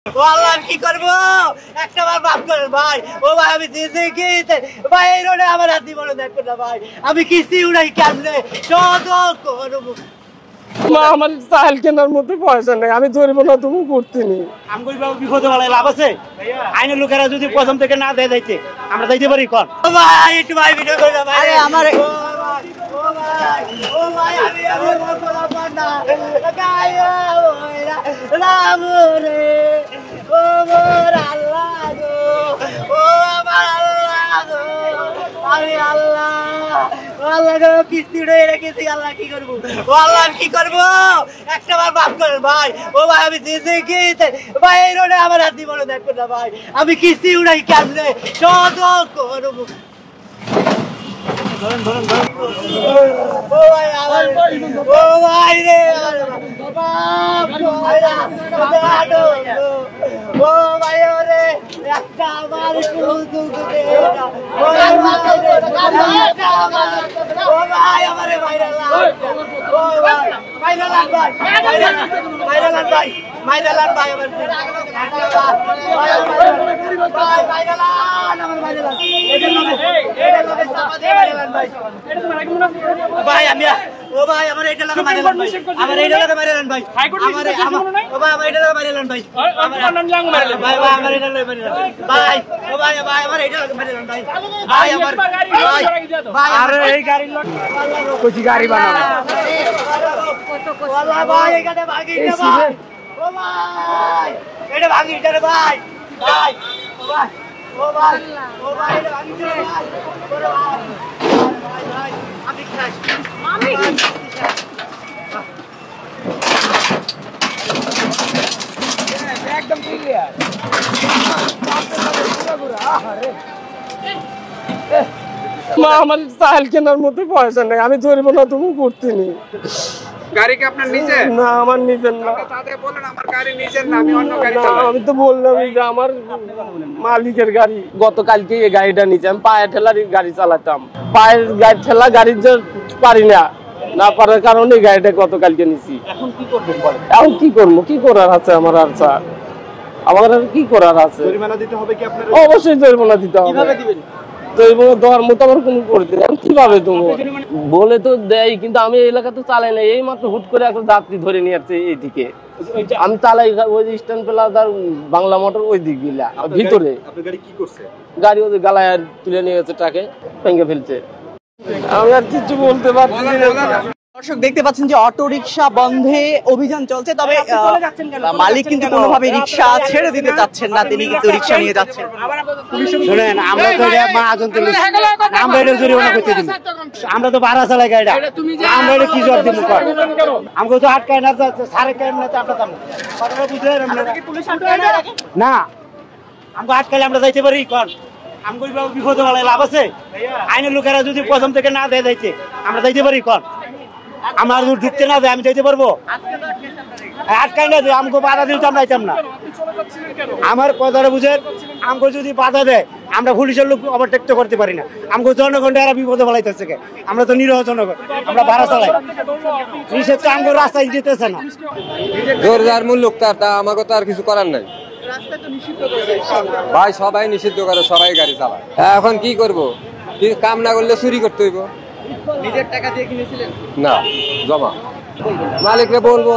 কি করবো একটা বার মাফ করেন ভাই। ও ভাই আমি ভাই এই রোডে আমার হাত দিব না, দেখো না ভাই আমি কিস্তি উড়াই কেমনে করবো। মা আমার চাল কেনার মধ্যে পয়সা নেই, আমি ধরবো না তুমি করতে নি। আমি বাবু বিপদে বলায় লাভ আছে? আইনের লোকেরা যদি প্রথম থেকে না দেয় যাইতে আমরা যাইতে পারি কন ভাই। একটু ভাই ভিডিও করে না ভাই আমার কিস্তি উড়ে রেখেছি। আল্লাহ কি করবো, ও আল্লাহ কি করবো একটা বার মাফ করেন ভাই। ও ভাই আমি ভাই এই রোডে আমার হাত দিব না, দেখো না ভাই আমি কিস্তি উড়াই কেমনে করবো। ও ভাই রে ও ভাই ওরে একটা আমার ও ভাই আমারে ভাইরাল ও ভাই ভাইরাল ভাই ভাইরাল ভাই মাইরালান ভাই আমার ভাই ভাইরাল আমার ভাইরাল এটা লোকে চাপা দিয়ে ভাইরাল ভাই ভাই আমি ও ভাই আমার এটা লাগা মাইরালান ভাই আমার এটা লাগা মাইরালান ভাই আমার ও ভাই আমার এটা লাগা মাইরালান ভাই আমার নাম লাগা মাইরালান ভাই ভাই আমার এটা লাগা মাইরালান ভাই ও ভাই ভাই আমার এটা লাগা মাইরালান ভাই ভাই আমার ভাই আরে এই গাড়ির লোক কইছি গাড়ি বানাবো ওয়াল্লাহ ভাই এখানে ভাগি না ভাই ও ভাই এটা ভাগি এটা ভাই ভাই ও ভাই ও ভাই ও ভাই এটা ভাগি না ভাই ওরে ভাই ভাই আমি খাই আমি একদম ক্লিয়ার মা আমার চাল কেনার মধ্যে পয়সা নেই, আমি ধরবো না তুমি করতে নি। গাড়ি কি আপনার নিজের? না আমার নিজের না। তাদের বলেন আমার গাড়ি নিজের না, আমি অন্য গাড়ি চালাই। আমি তো বললাম যে আমার মালিকের গাড়ি। গতকালকে এই গাড়িটা নিয়েছি, আমি পায়ে ঠেলার গাড়ি চালাতাম, পায়ের গাড়ি ঠেলা গাড়ির যে পারি না, না পারার কারণে এই গাড়িটা গতকালকে নিয়েছি। এখন কি করবেন বলেন? এখন কি করবো, কি করার আছে আমার? আর স্যার আমার আর কি করার আছে? জরিমানা দিতে হবে কি আপনার? অবশ্যই জরিমানা দিতে হবে। কিভাবে দিবেন? দেওয়ার মতো আমার কোনো করতে কিভাবে তুমি বলে তো দেয়, কিন্তু আমি এলাকা তো চালাই না। এই মাত্র হুট করে একটা যাত্রী ধরে নিয়ে আসছে এইদিকে, আমি চালাই ওই স্ট্যান্ড প্লাজার বাংলা মোটর ওই দিক গিলা ভিতরে। গাড়ি কি করছে? গাড়ি ওদের গালায় তুলে নিয়ে গেছে, ট্রাকে ভেঙে ফেলছে। আমি আর কিছু বলতে পারছি না। দর্শক দেখতে পাচ্ছেন যে অটো রিকশা বন্ধে অভিযান চলছে, তবে মালিক কিন্তু কোনোভাবে রিকশা ছেড়ে দিতে চাচ্ছেন না, তিনি কিন্তু রিকশা নিয়ে যাচ্ছেন। শুনেন আমরা তো মহাজন তুলি, আমরা এটা জরিমানা করতে দিই, আমরা তো ভাড়া চালাই গাড়িটা, আমরা এটা কি জবাব দিব? আমাকে তো আটকায় না, সাড়ে কেন না আমরা দাম কথাটা বুঝে না, আমাকে আটকালে আমরা যাইতে পারি কন? আমাকে বিপদে বলায় লাভ আছে? আইনের লোকেরা যদি প্রথম থেকে না দেয় যাইতে আমরা যাইতে পারি কন? আমার ঢুকতে না দেয় আমি যাইতে পারবো? আটকাই না দেয়, আমাকে বাধা দিলে তো আমরা যাইতাম না। আমার কথাটা বুঝেন, আমাকে যদি বাধা দেয় আমরা পুলিশের লোক ওভারটেক তো করতে পারি না। আমাকে জনগণ এরা বিপদে বলাইতেছে, আমরা তো নিরহ জনগণ, আমরা ভাড়া চালাই, নিষেধ আমাকে রাস্তায় যেতেছে না। জোর যার মূল লোক তার, তা আমাকে তো আর কিছু করার নাই ভাই। সবাই নিষিদ্ধ করে, সবাই গাড়ি চালায়। এখন কি করবো, কাম না করলে চুরি করতে হইব। নিজের টাকা দিয়ে কিনেছিলেন? না, জমা মালিকরে বলবো।